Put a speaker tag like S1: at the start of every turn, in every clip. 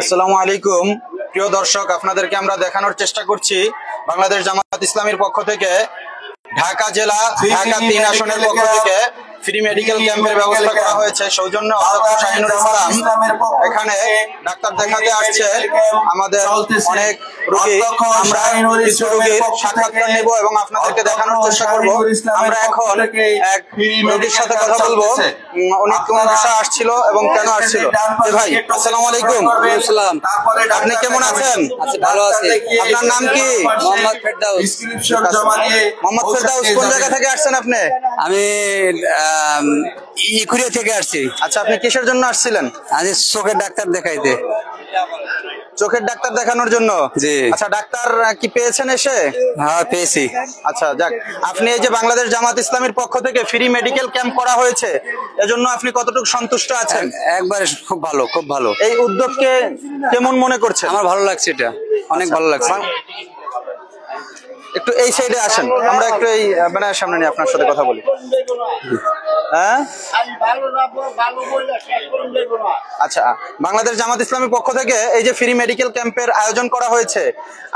S1: আসসালামু আলাইকুম প্রিয় দর্শক, আপনাদেরকে আমরা দেখানোর চেষ্টা করছি বাংলাদেশ জামাত ইসলামীর পক্ষ থেকে ঢাকা জেলা ঢাকা 3 আসনের পক্ষ থেকে ফ্রি মেডিকেল ক্যাম্পের ব্যবস্থা করা হয়েছে। সৌজন্য অধ্যক্ষ শাহিনুর ইসলাম এখানে ডাক্তার দেখাতে আসছে। আমাদের অনেক রোগী, আমরা কিছু রোগীর সাক্ষাৎকার নেব এবং আপনাদেরকে দেখানোর চেষ্টা করব। আমরা এখন এক রোগীর সাথে কথা বলবো, উনি কোন বিষয়ে আসছিল এবং কেন আসছিল। ভাই আসসালামু আলাইকুম।
S2: আসসালাম।
S1: আপনি কেমন আছেন?
S2: ভালো আছি।
S1: আপনার নাম কি?
S2: মোহাম্মদ ফেরদাউস।
S1: মোহাম্মদ ফেরদাউস, কোন জায়গা থেকে আসছেন আপনি?
S2: আমি ইকুরিয়া থেকে আসছি।
S1: আচ্ছা, আপনি কিসের জন্য আসছিলেন?
S2: আজ চোখের ডাক্তার দেখাইতে।
S1: চোখের ডাক্তার দেখানোর জন্য?
S2: জি।
S1: আচ্ছা, ডাক্তার কি পেয়েছেন এসে?
S2: হ্যাঁ, পেয়েছি।
S1: আচ্ছা, যাক। আপনি এই যে বাংলাদেশ জামাত ইসলামীর পক্ষ থেকে ফ্রি মেডিকেল ক্যাম্প করা হয়েছে, এজন্য আপনি কতটুকু সন্তুষ্ট আছেন?
S2: একবারে খুব ভালো, খুব ভালো।
S1: এই উদ্যোগকে কেমন মনে করছেন?
S2: আমার ভালো লাগছে, এটা অনেক ভালো লাগছে।
S1: একটু এই সাইডে আসেন, আমরা একটু এই ব্যানারের সামনে নিয়ে আপনার সাথে কথা বলি। হ্যাঁ, আচ্ছা, বাংলাদেশ জামাত ইসলামীর পক্ষ থেকে এই যে ফ্রি মেডিকেল ক্যাম্পের আয়োজন করা হয়েছে,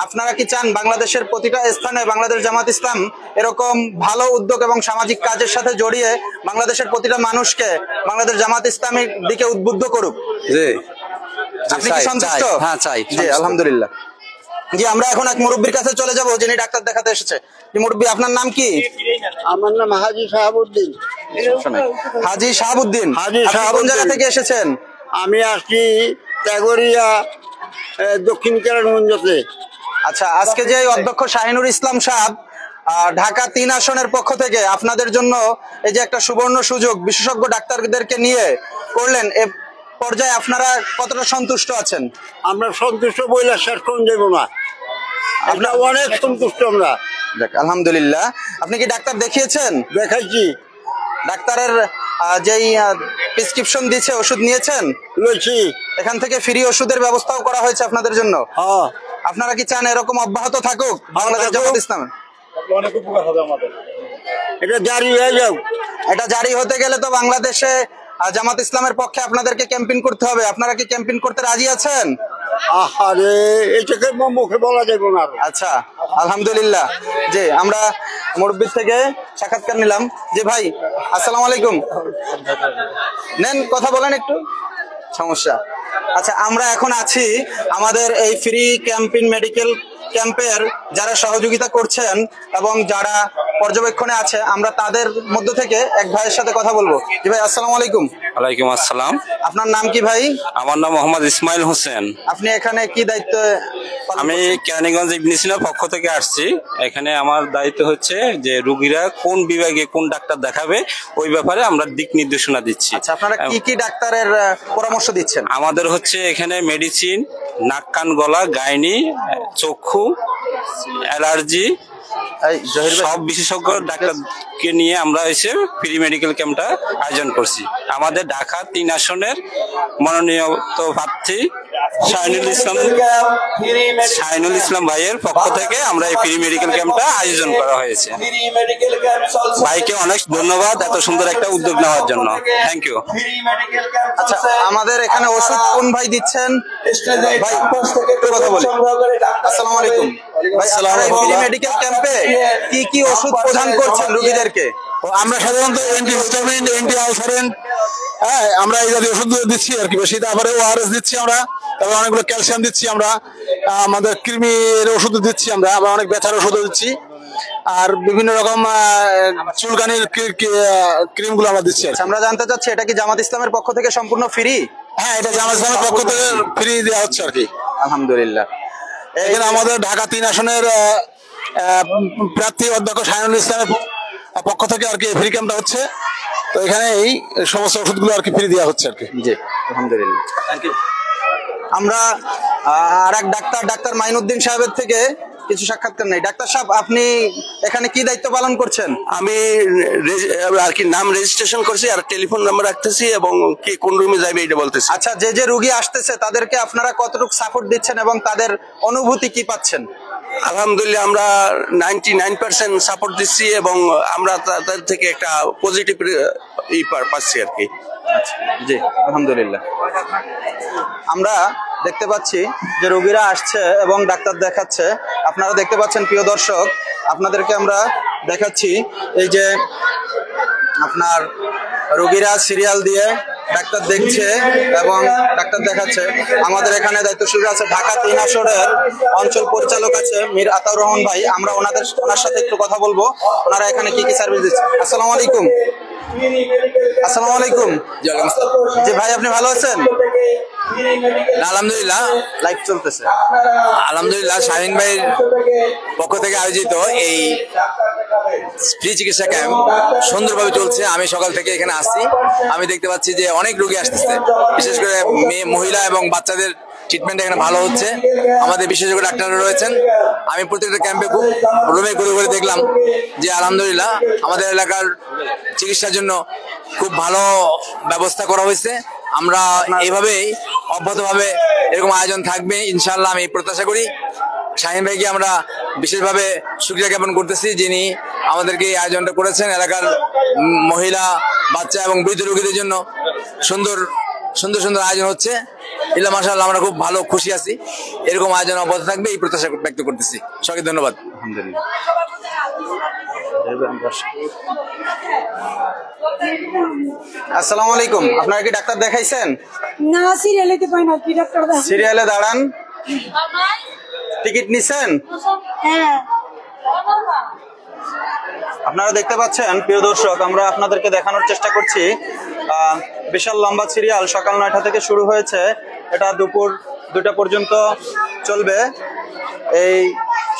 S1: আপনারা কি চান বাংলাদেশের প্রতিটা স্থানে বাংলাদেশ জামাত ইসলাম এরকম ভালো উদ্যোগ এবং সামাজিক কাজের সাথে জড়িয়ে বাংলাদেশের প্রতিটা মানুষকে বাংলাদেশ জামাত ইসলামের দিকে উদ্বুদ্ধ করুক?
S2: জি।
S1: আপনি কি সন্তুষ্ট?
S2: হ্যাঁ, চাই।
S1: জি, আলহামদুলিল্লাহ। জি, আমরা এখন এক মুরব্বীর কাছে চলে যাব যিনি ডাক্তার দেখাতে এসেছে। মুরব্বী, আপনার নাম কি?
S3: আমার নাম হাজি শাহাবুদ্দিন।
S1: হাজি শাহাবুদ্দিন।
S3: হাজি
S1: আপনি কোন
S3: শাহাবুদ্দিন।
S1: জায়গা থেকে এসেছেন?
S3: আমি আসছি ত্যাগরিয়া দক্ষিণ কেরানীগঞ্জতে।
S1: আচ্ছা, আজকে যে অধ্যক্ষ শাহিনুর ইসলাম সাহেব ঢাকা 3 আসনের পক্ষ থেকে আপনাদের জন্য এই যে একটা সুবর্ণ সুযোগ বিশেষজ্ঞ ডাক্তারদেরকে নিয়ে করলেন, এ পর্যায়ে আপনারা কতটা সন্তুষ্ট আছেন?
S3: আমরা সন্তুষ্ট বইলা শেষ করুন যাব না, আমরা অনেক সন্তুষ্ট। আমরা
S1: আলহামদুলিল্লাহ। আপনি কি ডাক্তার দেখিয়েছেন?
S3: দেখাইছি।
S1: ডাক্তারের যেই প্রেসক্রিপশন দিয়েছে, ওষুধ নিয়েছেন?
S3: লইছি।
S1: এখান থেকে ফ্রি ওষুধের ব্যবস্থাও করা হয়েছে আপনাদের জন্য।
S3: হ্যাঁ।
S1: আপনারা কি চান এরকম অব্যাহত থাকুক বাংলাদেশ জামাত ইসলাম?
S3: অনেক উপকার হবে আমাদের। এটা জারি হয়ে যাও।
S1: এটা জারি হতে গেলে তো বাংলাদেশে জামাত ইসলামের পক্ষে আপনাদেরকে ক্যাম্পেইন করতে হবে। আপনারা কি ক্যাম্পেইন করতে রাজি আছেন?
S3: আহারে, এটাকে মুখে বলা যাবে না।
S1: আচ্ছা, আলহামদুলিল্লাহ। জি, আমরা মুরব্বি থেকে সাক্ষাৎকার নিলাম। জি ভাই, আসসালামু আলাইকুম। নেন, কথা বলেন একটু। সমস্যা? আচ্ছা, আমরা এখন আছি আমাদের এই ফ্রি ক্যাম্পেইন মেডিকেল ক্যাম্পের যারা সহযোগিতা করছেন এবং যারা পর্যবেক্ষণে আছে, আমরা তাদের মধ্য থেকে এক ভাইয়ের সাথে কথা বলবো। জি ভাই, আসসালামু আলাইকুম।
S4: ওয়ালাইকুম আসসালাম।
S1: আপনার নাম কি ভাই?
S4: আমার নাম মোহাম্মদ ইসমাইল হোসেন।
S1: আপনি এখানে কি দায়িত্ব?
S4: আমি কেরানীগঞ্জ ইবনে সিনার পক্ষ থেকে আসছি। এখানে আমার দায়িত্ব হচ্ছে যে রোগীরা কোন বিভাগে কোন ডাক্তার দেখাবে ওই ব্যাপারে আমরা দিক নির্দেশনা দিচ্ছি।
S1: আচ্ছা, আপনারা কি কি ডাক্তারের পরামর্শ দিচ্ছেন?
S4: আমাদের হচ্ছে এখানে মেডিসিন, নাক কান গলা, গাইনি, চক্ষু, অ্যালার্জি, সব বিশেষজ্ঞ ডাক্তারকে নিয়ে আমরা এসে ফ্রি মেডিকেল ক্যাম্পটা আয়োজন করছি। আমাদের ঢাকা 3 আসনের মনোনীত প্রার্থী শাহিনুল ইসলাম ভাইয়ের পক্ষ থেকে আমরা এই ফ্রি মেডিকেল ক্যাম্পটা আয়োজন করা হয়েছে। ভাইকে অনেক ধন্যবাদ এত সুন্দর একটা উদ্যোগ নেওয়ার জন্য। Thank you.
S1: আচ্ছা, আমাদের এখানে ওষুধ কোন ভাই দিচ্ছেন? ভাই একটু কথা বলি। আসসালামু আলাইকুম ভাই, ফ্রি মেডিকেল ক্যাম্পে কি কি ওষুধ প্রদান করছেন রোগীদেরকে?
S5: আমরা সাধারণত অ্যান্টিহিস্টামিন, অ্যান্টি আলসারেন্ট, হ্যাঁ, আমরা এই জাতীয় ওষুধ দিচ্ছি আর কি বেশি। তারপরে ওআরএস দিচ্ছি আমরা, তারপরে অনেকগুলো ক্যালসিয়াম দিচ্ছি আমরা, আমাদের কৃমির ওষুধ দিচ্ছি আমরা অনেক ব্যথার ওষুধও দিচ্ছি, আর বিভিন্ন রকম চুলকানির ক্রিমগুলো আমরা দিচ্ছি।
S1: আমরা জানতে চাচ্ছি এটা কি জামাত ইসলামের পক্ষ থেকে সম্পূর্ণ ফ্রি?
S5: হ্যাঁ, এটা জামাত ইসলামের পক্ষ থেকে ফ্রি দেওয়া হচ্ছে আর কি।
S1: আলহামদুলিল্লাহ।
S5: এখানে আমাদের ঢাকা 3 আসনের প্রার্থী অধ্যক্ষ শাহিনুল ইসলামের পক্ষ থেকে আর কি ফ্রি ক্যাম্পটা হচ্ছে। তো এখানে এই সমস্ত ওষুধগুলো আর কি ফ্রি দেওয়া হচ্ছে আর কি।
S1: জি, আলহামদুলিল্লাহ। আমরা আর এক ডাক্তার মাইনুদ্দিন সাহেবের থেকে কিছু সাক্ষাৎকার নেই। ডাক্তার সাহেব, আপনি এখানে কি দায়িত্ব পালন করছেন?
S6: আমি আর কি নাম রেজিস্ট্রেশন করছি আর টেলিফোন নাম্বার রাখতেছি এবং কে কোন রুমে যাবে এটা বলতেছি।
S1: আচ্ছা, যে রোগী আসতেছে তাদেরকে আপনারা কতটুকু সাপোর্ট দিচ্ছেন এবং তাদের অনুভূতি কি পাচ্ছেন?
S6: আলহামদুলিল্লাহ আমরা 99% সাপোর্ট দিচ্ছি এবং আমরা তাদের থেকে একটা পজিটিভ পাচ্ছি আর কি।
S1: জি আলহামদুলিল্লাহ। আমরা দেখতে পাচ্ছি যে রোগীরা আসছে এবং ডাক্তার দেখাচ্ছে। আপনারা দেখতে পাচ্ছেন প্রিয় দর্শক, আপনাদেরকে আমরা দেখাচ্ছি এই যে আপনার রোগীরা সিরিয়াল দিয়ে ডাক্তার দেখছে এবং ডাক্তার দেখাচ্ছে। আমাদের এখানে দায়িত্বশীল আছে ঢাকা 3 আসনের অঞ্চল পরিচালক আছে মীর আতাউর রহমান ভাই। আমরা ওনার সাথে একটু কথা বলবো, ওনারা এখানে কি কি সার্ভিস দিচ্ছে। আসসালামু আলাইকুম। আসসালামু আলাইকুম। জি ভাই, আপনি ভালো আছেন?
S2: আলহামদুলিল্লাহ,
S1: লাইভ চলতেছে।
S2: আলহামদুলিল্লাহ শাহিন ভাইয়ের পক্ষ থেকে আয়োজিত এই ফ্রি চিকিৎসা ক্যাম্প সুন্দরভাবে চলছে। আমি সকাল থেকে এখানে আসছি, আমি দেখতে পাচ্ছি যে অনেক রোগী আসতেছে, বিশেষ করে মেয়ে, মহিলা এবং বাচ্চাদের ট্রিটমেন্ট এখানে ভালো হচ্ছে। আমাদের বিশেষজ্ঞ ডাক্তাররা রয়েছেন। আমি প্রত্যেকটা ক্যাম্পে খুব রুমে ঘুরে ঘুরে দেখলাম যে আলহামদুলিল্লাহ আমাদের এলাকার চিকিৎসার জন্য খুব ভালো ব্যবস্থা করা হয়েছে। আমরা এইভাবেই অব্যাহতভাবে এরকম আয়োজন থাকবে ইনশাআল্লাহ, আমি প্রত্যাশা করি। শাহিন ভাইকে আমরা বিশেষভাবে শুকরিয়া জ্ঞাপন করতেছি, যিনি আমাদেরকে এই আয়োজনটা করেছেন। এলাকার মহিলা, বাচ্চা এবং বৃদ্ধ রোগীদের জন্য সুন্দর সুন্দর সুন্দর আয়োজন হচ্ছে। ইল্লা মাশাআল্লাহ, আমরা খুব ভালো খুশি আছি। এরকম আয়োজন অব্যাহত থাকবে এই প্রত্যাশা ব্যক্ত করতেছি। সবাইকে ধন্যবাদ।
S1: আলহামদুলিল্লাহ। আসসালামু আলাইকুম। আপনারা কি ডাক্তার দেখাইছেন?
S7: না, সিরিয়ালে তো পাই না, কি ডাক্তার দেখাবো?
S1: সিরিয়ালে দাঁড়ান। টিকিট নিছেন?
S7: হ্যাঁ।
S1: আপনারা দেখতে পাচ্ছেন প্রিয় দর্শক, আমরা আপনাদেরকে দেখানোর চেষ্টা করছি বিশাল লম্বা সিরিয়াল সকাল 9টা থেকে শুরু হয়েছে। এটা দুপুর 2টা পর্যন্ত চলবে। এই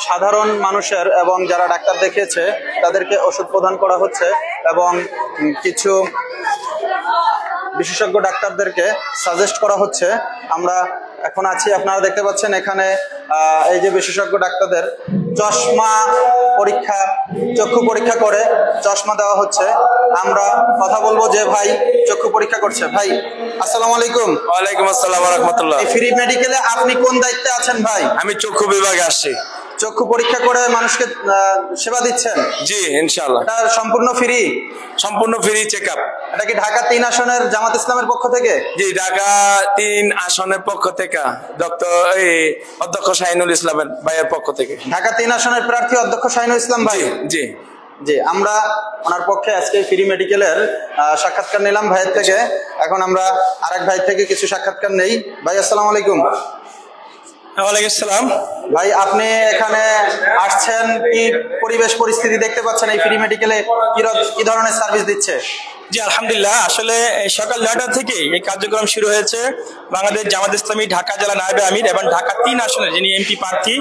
S1: সাধারণ মানুষের এবং যারা ডাক্তার দেখিয়েছে তাদেরকে ওষুধ প্রদান করা হচ্ছে এবং কিছু বিশেষজ্ঞ ডাক্তারদেরকে সাজেস্ট করা হচ্ছে। আমরা এখন আছি, আপনারা দেখতে পাচ্ছেন এখানে এই যে বিশেষজ্ঞ ডাক্তারদের চশমা পরীক্ষা, চক্ষু পরীক্ষা করে চশমা দেওয়া হচ্ছে। আমরা কথা বলবো যে ভাই চক্ষু পরীক্ষা করছে। ভাই আসসালামু আলাইকুম।
S4: ওয়ালাইকুম আসসালাম ওয়া রাহমাতুল্লাহ।
S1: এই ফ্রি মেডিকেলে আপনি কোন দায়িত্বে আছেন ভাই?
S4: আমি চক্ষু বিভাগে আসছি।
S1: চক্ষু পরীক্ষা করে মানুষকে সেবা দিচ্ছেন?
S4: জি ইনশাআল্লাহ।
S1: এটা সম্পূর্ণ ফ্রি?
S4: সম্পূর্ণ ফ্রি চেকআপ।
S1: এটা কি ঢাকা 3 আসনের জামাত ইসলামের পক্ষ থেকে?
S4: জি, ঢাকা 3 আসনের পক্ষ থেকে অধ্যক্ষ শাহিনুল ইসলামের ভাইয়ের পক্ষ থেকে।
S1: ঢাকা 3 আসনের প্রার্থী অধ্যক্ষ শাহিনুল ইসলাম ভাই।
S4: জি
S1: জি, আমরা ওনার পক্ষে আজকে ফ্রি মেডিকেলের সাক্ষাৎকার নিলাম ভাইয়ের থেকে। এখন আমরা আরেক ভাই থেকে কিছু সাক্ষাৎকার নেই। ভাই আসসালামু আলাইকুম।
S4: ওয়ালাইকুম আসসালাম।
S1: ভাই আপনি এখানে আসছেন, কি পরিবেশ পরিস্থিতি দেখতে পাচ্ছেন? এই ফ্রি মেডিকেলে কি ধরনের সার্ভিস দিচ্ছে?
S8: জি আলহামদুলিল্লাহ, আসলে সকাল 9টা থেকে এই কার্যক্রম শুরু হয়েছে। বাংলাদেশ জামাত ইসলামী ঢাকা জেলা নায়েবে আমির এবং ঢাকা 3 আসনের যিনি এমপি প্রার্থী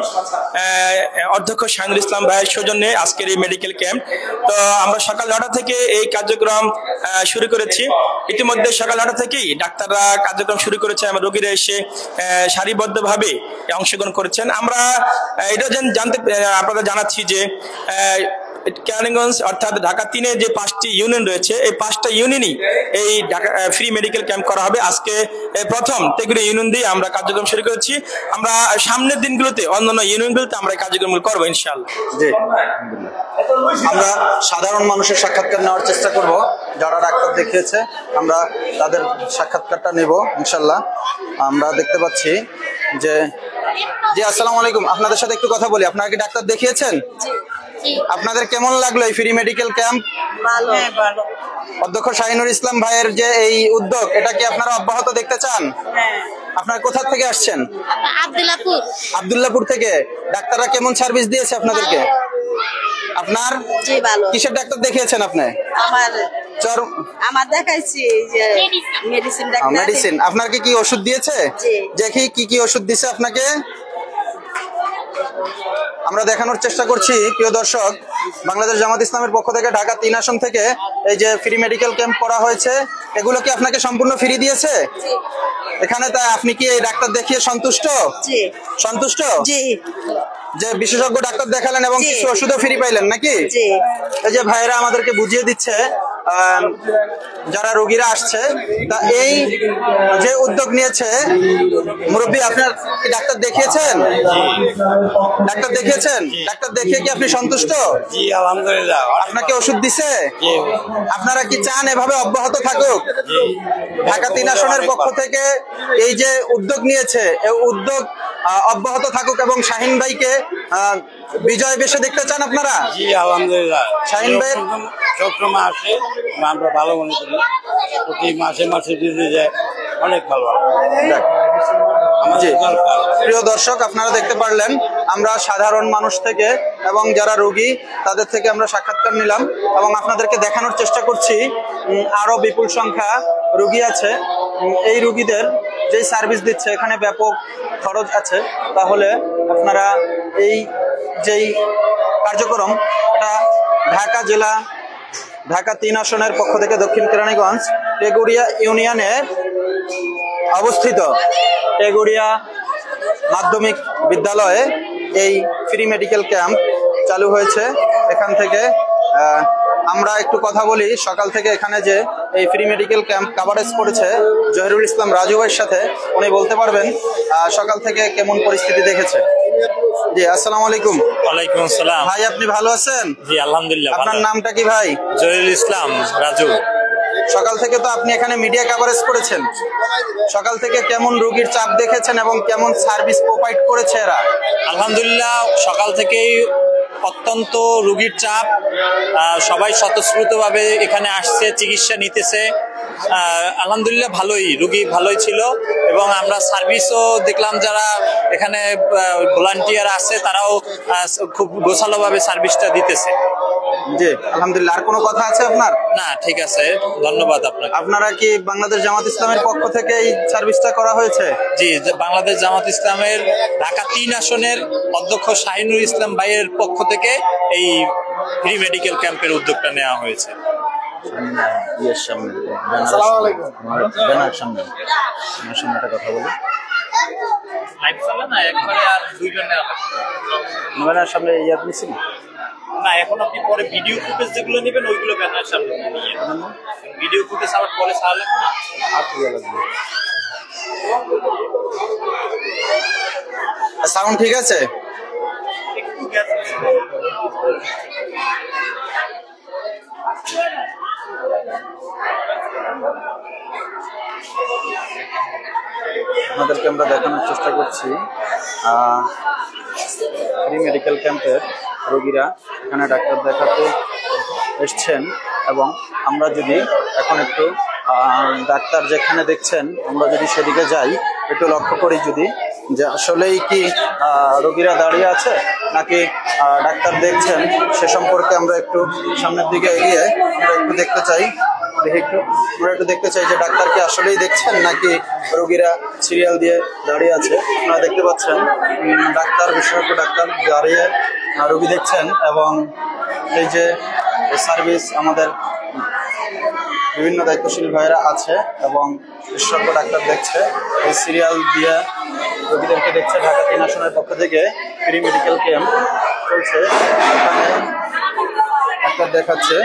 S8: অধ্যক্ষ শাহিনুল ইসলাম ভাইয়ের সৌজন্যে আজকের এই মেডিকেল ক্যাম্প। তো আমরা সকাল 9টা থেকে এই কার্যক্রম শুরু করেছি। ইতিমধ্যে সকাল 9টা থেকেই ডাক্তাররা কার্যক্রম শুরু করেছে এবং রোগীরা এসে সারিবদ্ধভাবে অংশগ্রহণ করেছেন। আমরা এটা আপনাদের জানাচ্ছি যে কেরানীগঞ্জ অর্থাৎ ঢাকা 3-এ যে 5টি ইউনিয়ন রয়েছে, এই 5টা ইউনিয়নই এই ঢাকা ফ্রি মেডিকেল ক্যাম্প করা হবে। আজকে প্রথম তেগুড়ি ইউনিয়ন দিয়ে আমরা কার্যক্রম শুরু করেছি। আমরা সামনের দিনগুলোতে অন্যান্য ইউনিয়নগুলোতে আমরা এই কার্যক্রমগুলো করবো ইনশাআল্লাহ।
S1: জি, আমরা সাধারণ মানুষের সাক্ষাৎকার নেওয়ার চেষ্টা করব। যারা ডাক্তার দেখিয়েছে আমরা তাদের সাক্ষাৎকারটা নেব ইনশাআল্লাহ। আমরা দেখতে পাচ্ছি যে জি আসসালামু আলাইকুম। আপনাদের সাথে একটু কথা বলি। আপনারা কি ডাক্তার দেখিয়েছেন? আপনাদের কেমন লাগলো এই ফ্রি মেডিকেল ক্যাম্প?
S7: ভালো ভালো।
S1: অধ্যক্ষ শাহিনুল ইসলাম ভাইয়ের যে এই উদ্যোগ, এটা কি আপনারা অব্যাহত দেখতে চান?
S7: হ্যাঁ।
S1: আপনারা কোথা থেকে আসছেন?
S7: আব্দুল্লাহপুর।
S1: আব্দুল্লাহপুর থেকে। ডাক্তাররা কেমন সার্ভিস দিয়েছে আপনাদেরকে? আপনার
S7: জি ভালো।
S1: কিসের ডাক্তার দেখিয়েছেন আপনি?
S7: আমার দেখাইছি যে মেডিসিন ডাক্তার।
S1: মেডিসিন। আপনাকে কি ওষুধ দিয়েছে? দেখি কি কি ওষুধ দিয়েছে আপনাকে। আমরা দেখানোর চেষ্টা করছি প্রিয় দর্শক, বাংলাদেশ জামাত ইসলামের পক্ষ থেকে ঢাকা 3 আসন থেকে এই যে ফ্রি মেডিকেল ক্যাম্প করা হয়েছে, এগুলো কি আপনাকে সম্পূর্ণ ফ্রি দিয়েছে এখানে? তাই আপনি কি এই ডাক্তার দেখিয়ে সন্তুষ্ট?
S7: জি
S1: সন্তুষ্ট।
S7: জি,
S1: যে বিশেষজ্ঞ ডাক্তার দেখালেন এবং কিছু ওষুধও ফ্রি পাইলেন নাকি?
S7: জি।
S1: এই যে ভাইরা আমাদেরকে বুঝিয়ে দিচ্ছে যারা রোগীরা আসছে, তা এই যে উদ্যোগ নিয়েছে মুরব্বী, আপনার কি ডাক্তার দেখিয়েছেন? ডাক্তার দেখিয়েছেন? ডাক্তার দেখিয়ে কি আপনি সন্তুষ্ট?
S3: জি আলহামদুলিল্লাহ।
S1: আপনাকে ওষুধ দিছে? আপনারা কি চান এভাবে অব্যাহত থাকুক? ঢাকা 3 আসনের পক্ষ থেকে এই যে উদ্যোগ নিয়েছে, এই উদ্যোগ অব্যাহত থাকুক এবং শাহিন ভাইকে বিজয় বেশে দেখতে চান আপনারা?
S3: জি আলহামদুলিল্লাহ।
S1: শাহিন ভাই
S3: চৈত্র মাসে আমরা ভালো মনে করি, প্রতি মাসে মাসে দিতে যায়, অনেক ভালো।
S1: জি, প্রিয় দর্শক, আপনারা দেখতে পারলেন আমরা সাধারণ মানুষ থেকে এবং যারা রোগী তাদের থেকে আমরা সাক্ষাৎকার নিলাম এবং আপনাদেরকে দেখানোর চেষ্টা করছি আরো বিপুল সংখ্যা রোগী আছে। এই রোগীদের যেই সার্ভিস দিচ্ছে এখানে ব্যাপক খরচ আছে, তাহলে আপনারা এই যেই কার্যক্রম এটা ঢাকা জেলা ঢাকা 3 আসনের পক্ষ থেকে দক্ষিণ কেরানীগঞ্জ টেগুড়িয়া ইউনিয়নে অবস্থিত টেগুড়িয়া মাধ্যমিক বিদ্যালয়ে এই ফ্রি মেডিকেল ক্যাম্প চালু হয়েছে। এখান থেকে আমরা একটু কথা বলি, সকাল থেকে এখানে যে এই ফ্রি মেডিকেল ক্যাম্প কাভারেজ করেছে জহিরুল ইসলাম রাজু ভাইয়ের সাথে, উনি বলতে পারবেন সকাল থেকে কেমন পরিস্থিতি দেখেছে। জি, আসসালামু আলাইকুম।
S9: ওয়ালাইকুম আসসালাম।
S1: ভাই আপনি ভালো আছেন?
S9: জি আলহামদুলিল্লাহ।
S1: আপনার নামটা কি ভাই?
S9: জহিরুল ইসলাম রাজু।
S1: সকাল থেকে তো আপনি এখানে মিডিয়া কভারেজ করেছেন, সকাল থেকে কেমন রোগীর চাপ দেখেছেন এবং কেমন সার্ভিস প্রোভাইড করেছে এরা?
S9: আলহামদুলিল্লাহ, সকাল থেকেই অত্যন্ত রোগীর চাপ, সবাই স্বতঃস্ফূর্তভাবে এখানে আসছে, চিকিৎসা নিতেছে। আলহামদুলিল্লাহ ভালোই, রোগী ভালোই ছিল এবং আমরা সার্ভিসও দেখলাম, যারা এখানে ভলান্টিয়ার আছে তারাও খুব গোছালোভাবে সার্ভিসটা দিতেছে।
S1: জি আলহামদুলিল্লাহ। আর কোনো কথা আছে আপনার?
S9: না, ঠিক আছে, ধন্যবাদ আপনাকে।
S1: আপনারা কি বাংলাদেশ জামাত ইসলামের পক্ষ থেকে এই সার্ভিসটা করা হয়েছে?
S9: জি, বাংলাদেশ জামাত ইসলামের ঢাকা 3 আসনের অধ্যক্ষ শাহিনুল ইসলাম ভাইয়ের পক্ষ থেকে এই ফ্রি মেডিকেল ক্যাম্পের উদ্যোগটা নেওয়া হয়েছে।
S1: কথা বলি, সামনে ইয়াদ নিচ্ছি
S9: না, এখন আপনি পরে ভিডিও ফুটেজ যেগুলো নেবেন ওইগুলো ব্যানারের সামনে নিয়ে ভিডিও ফুটেজ আবার পরে চালালেন না।
S1: সাউন্ড ঠিক আছে? আপনাদেরকে আমরা দেখানোর চেষ্টা করছি ফ্রি মেডিকেল ক্যাম্পের রোগীরা এখানে ডাক্তার দেখাতে এসছেন এবং আমরা যদি এখন একটু ডাক্তার যেখানে দেখছেন আমরা যদি সেদিকে যাই, একটু লক্ষ্য করি যদি যে আসলেই কি রোগীরা দাঁড়িয়ে আছে নাকি ডাক্তার দেখছেন, সে সম্পর্কে আমরা একটু সামনের দিকে এগিয়ে আমরা একটু দেখতে চাই। আমরা একটু দেখতে চাই যে ডাক্তার কি আসলেই দেখছেন নাকি রোগীরা সিরিয়াল দিয়ে দাঁড়িয়ে আছে। আপনারা দেখতে পাচ্ছেন ডাক্তার, বিশেষজ্ঞ ডাক্তার দাঁড়িয়ে রোগী দেখছেন এবং এই যে সার্ভিস আমাদের বিভিন্ন দায়িত্বশীল ভাইয়েরা আছে এবং বিশেষজ্ঞ ডাক্তার দেখছে, এই সিরিয়াল দিয়ে রোগীদেরকে দেখছে। ঢাকা 3 আসনের পক্ষ থেকে ফ্রি মেডিকেল ক্যাম্প চলছে, এখানে ডাক্তার দেখাচ্ছে।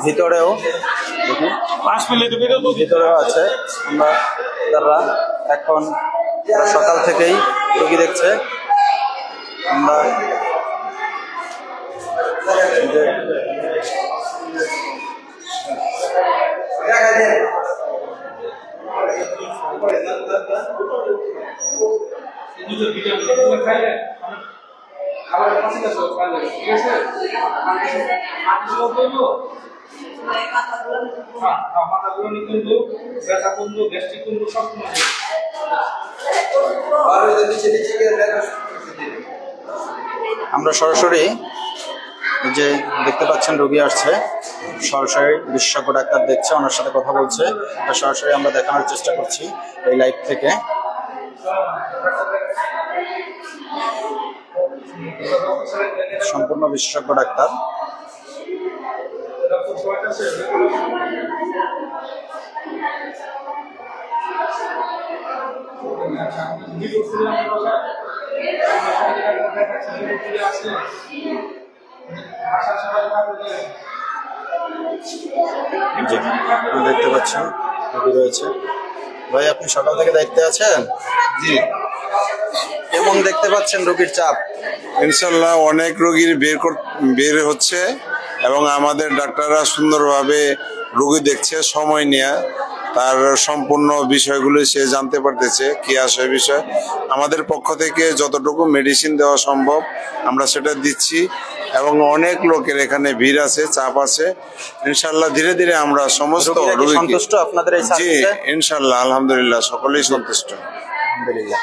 S1: ভিতরেও দেখুন, ভিতরেও আছে আমরা তারা এখন সকাল থেকেই রোগী দেখছে। আমরা আমরা সরাসরি যে দেখতে পাচ্ছেন রোগী আসছে, সরাসরি বিশেষজ্ঞ ডাক্তার দেখছে, ওনার সাথে কথা বলছে, সরাসরি আমরা দেখানোর চেষ্টা করছি এই লাইভ থেকে। সম্পূর্ণ বিশেষজ্ঞ ডাক্তার। জি, দেখতে পাচ্ছেন রোগী রয়েছে। ভাই আপনি সকাল থেকে দায়িত্বে আছেন?
S10: জি
S1: এবং দেখতে পাচ্ছেন রোগীর চাপ?
S10: ইনশাল্লাহ অনেক রোগীর বের হচ্ছে এবং আমাদের ডাক্তাররা সুন্দরভাবে রোগী দেখছে, সময় নিয়ে তার সম্পূর্ণ বিষয়গুলো সে জানতে পারতেছে কি আসে বিষয়। আমাদের পক্ষ থেকে যতটুকু মেডিসিন দেওয়া সম্ভব আমরা সেটা দিচ্ছি এবং অনেক লোকের এখানে ভিড় আছে, চাপ আছে। ইনশাল্লাহ ধীরে ধীরে আমরা সমস্ত রোগী
S1: সন্তুষ্ট আপনাদের এই
S10: জি
S1: সার্ভিসে?
S10: ইনশাল্লাহ আলহামদুলিল্লাহ সকলেই সন্তুষ্ট।
S1: আলহামদুলিল্লাহ।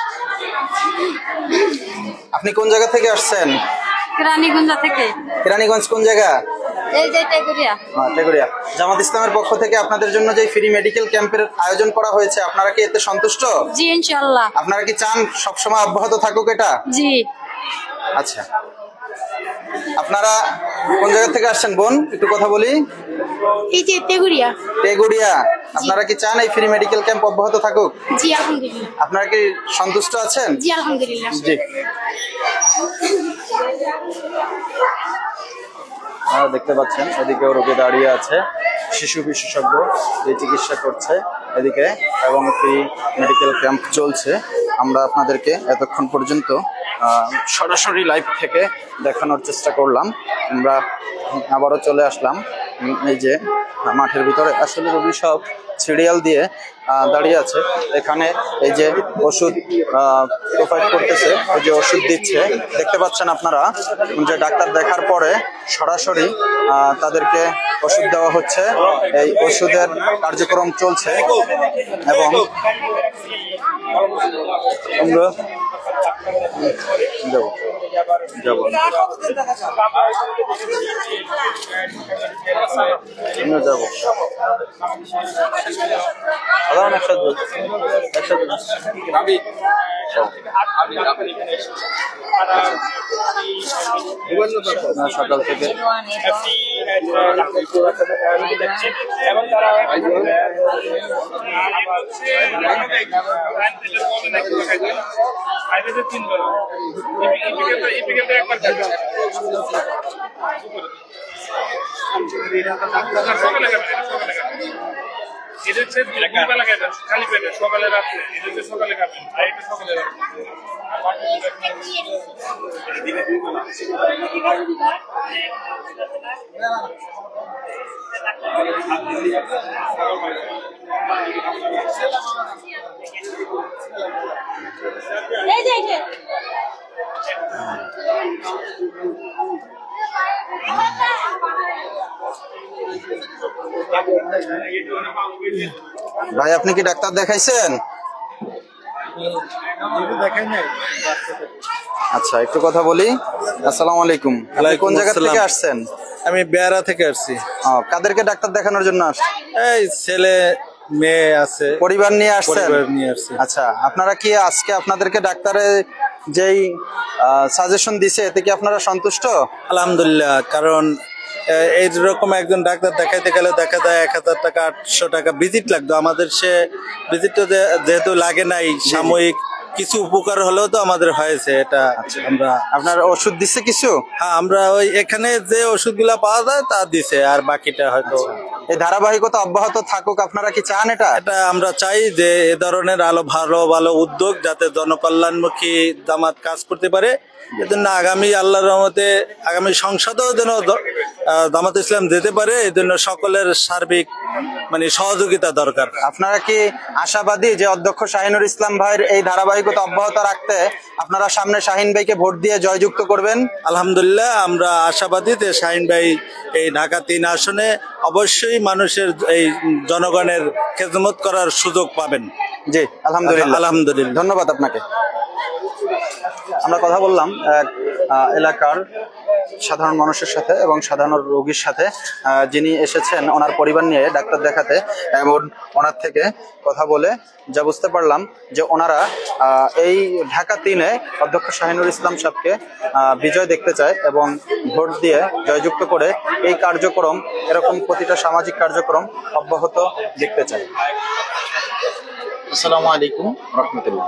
S1: আপনি কোন জায়গা থেকে আসছেন?
S7: রানীগঞ্জ থেকে।
S1: কেরানীগঞ্জ কোন জায়গা?
S7: এই যে টেগুরিয়া।
S1: টেগুরিয়া। জামাত ইসলামের পক্ষ থেকে আপনাদের জন্য যে ফ্রি মেডিকেল ক্যাম্পের আয়োজন করা হয়েছে, আপনারা কি এতে সন্তুষ্ট?
S7: জি ইনশাআল্লাহ।
S1: আপনারা কি চান সবসময় অব্যাহত থাকুক এটা?
S7: জি।
S1: আচ্ছা, আপনারা কোন জায়গা থেকে আসছেন বোন, একটু কথা বলি।
S7: এই যে টেগুরিয়া।
S1: টেগুরিয়া। আপনারা কি চান এই ফ্রি মেডিকেল ক্যাম্প অব্যাহত থাকুক?
S7: জি আলহামদুলিল্লাহ।
S1: আপনারা কি সন্তুষ্ট আছেন?
S7: জি আলহামদুলিল্লাহ।
S1: জি। দেখতে পাচ্ছেন এদিকেও রোগী দাঁড়িয়ে আছে, শিশু বিশেষজ্ঞ যে চিকিৎসা করছে এদিকে, এবং ফ্রি মেডিকেল ক্যাম্প চলছে। আমরা আপনাদেরকে এতক্ষণ পর্যন্ত সরাসরি লাইভ থেকে দেখানোর চেষ্টা করলাম। আমরা আবারও চলে আসলাম এই যে মাঠের ভিতরে। আসলে রোগী সব সিরিয়াল দিয়ে দাঁড়িয়ে আছে। এখানে এই যে ওষুধ প্রোভাইড করতেছে, এই যে ওষুধ দিচ্ছে দেখতে পাচ্ছেন আপনারা, যে ডাক্তার দেখার পরে সরাসরি তাদেরকে ওষুধ দেওয়া হচ্ছে। এই ওষুধের কার্যক্রম চলছে এবং আমরা যাবো সাধারণ একসাথে সকাল থেকে
S11: খালি পেটে সকালে রাত্রে সকালে খাবেন, আর এটা সকালে
S1: ভাই আপনি কি ডাক্তার দেখাইছেন? আচ্ছা একটু কথা বলি। আসসালামু আলাইকুম। আপনি কোন জায়গা থেকে আসছেন?
S12: আমি বেয়ারা থেকে আসছি।
S1: কাদেরকে ডাক্তার দেখানোর জন্য আসছেন?
S12: এই ছেলে মেয়ে আছে,
S1: পরিবার নিয়ে আসছেন?
S12: পরিবার নিয়ে আসছি।
S1: আচ্ছা, আপনারা কি আজকে আপনাদেরকে ডাক্তারের যেই সাজেশন দিছে এতে কি আপনারা সন্তুষ্ট?
S12: আলহামদুলিল্লাহ, কারণ এইরকম একজন ডাক্তার দেখাইতে গেলে দেখা যায় 1000 টাকা 800 টাকা ভিজিট লাগতো। আমাদের সে ভিজিটটা যেহেতু লাগে নাই, সাময়িক কিছু উপকার হলেও তো আমাদের হয়েছে। এটা আমরা
S1: আপনার ওষুধ দিচ্ছে কিছু?
S12: হ্যাঁ, আমরা ওই এখানে যে ওষুধগুলা পাওয়া যায় তা দিছে, আর বাকিটা হয়তো।
S1: এই ধারাবাহিকতা অব্যাহত থাকুক, আপনারা কি চান এটা?
S12: এটা আমরা চাই যে এ ধরনের ভালো ভালো উদ্যোগ যাতে জনকল্যাণমুখী জামাত কাজ করতে পারে। এজন্য আগামী আল্লাহর রহমতে আগামী সংসদেও যেন জামাত ইসলাম যেতে পারে, এই জন্য সকলের সার্বিক সহযোগিতা দরকার।
S1: আপনারা কি আশাবাদী যে অধ্যক্ষ শাহিনুর ইসলাম ভাইয়ের এই ধারাবাহিকতা অব্যাহত রাখতে আপনারা সামনে শাহিন ভাইকে ভোট দিয়ে জয়যুক্ত করবেন?
S12: আলহামদুলিল্লাহ, আমরা আশাবাদী যে শাহিন ভাই এই ঢাকা 3 আসনে অবশ্যই মানুষের এই জনগণের খেদমত করার সুযোগ পাবেন।
S1: জি আলহামদুলিল্লাহ।
S12: আলহামদুলিল্লাহ,
S1: ধন্যবাদ আপনাকে। আমরা কথা বললাম এক এলাকার সাধারণ মানুষের সাথে এবং সাধারণ রোগীর সাথে, যিনি এসেছেন ওনার পরিবার নিয়ে ডাক্তার দেখাতে, এবং ওনার থেকে কথা বলে যা বুঝতে পারলাম যে ওনারা এই ঢাকা 3-এ অধ্যক্ষ শাহিনুর ইসলাম সাহেবকে বিজয় দেখতে চায় এবং ভোট দিয়ে জয়যুক্ত করে এই কার্যক্রম, এরকম প্রতিটা সামাজিক কার্যক্রম অব্যাহত দেখতে চায়। আসসালামু আলাইকুম রহমতুল্লাহ।